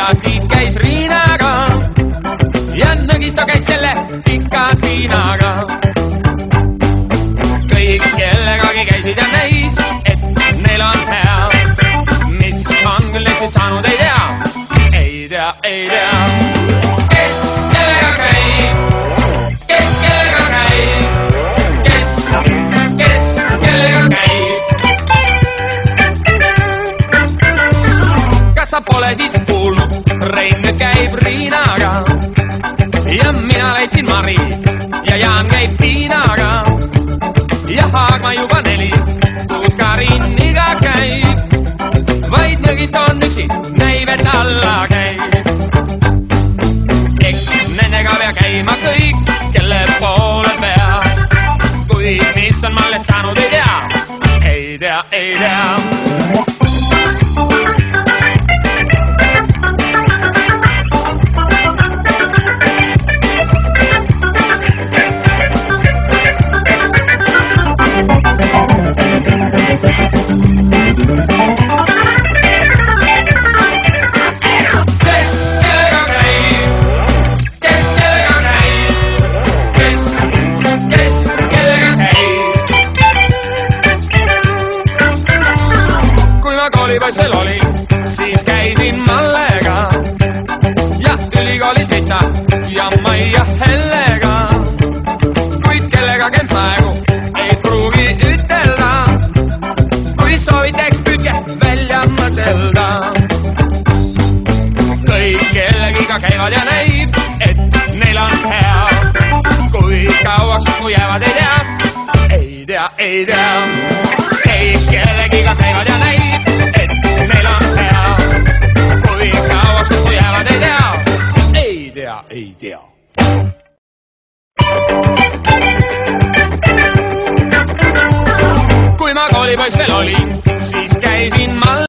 ja Tiit käis Riinaga ja Nõgisto käis selle pika Tiinaga. Kõik kellegagi käisid ja näis, et neil on hea. Mis on küll neist nüüd saanud, ei tea. Ei tea, ei tea. Kes kellega käib? Kes kellega käib? Kes kellega käib? Kas sa pole siis kuulnud? Rein nüüd käib Riinaga ja mina leidsin Mari ja Jaan käib Tiinaga ja Haagma juba 4 kuud Kariniga käib. Vaid Nõgisto on üksi, näib, et alla käib. Eks nendega pea käima kõik, kelle poole peab. Kuid mis on mallest saanud, ei tea. Ei tea, ei tea. Koolipoissel oli, siis käisin Mallega ja ülikoolis Rita ja Maia Hellega. Kuid kellega käin praegu, ei pruugi ütelda. Kui soovite, eks püüdke välja mõtelda. Kõik kellegiga käivad ja näib, et neil on hea. Kui kauaks kui jäävad, ei tea. Ei tea, ei tea. Kõik kellegiga käivad ja näib, neil on hea. Kui kauaks kui jäävad, ei tea. Ei tea, ei tea. Kui ma koolipoissel olin, siis käisin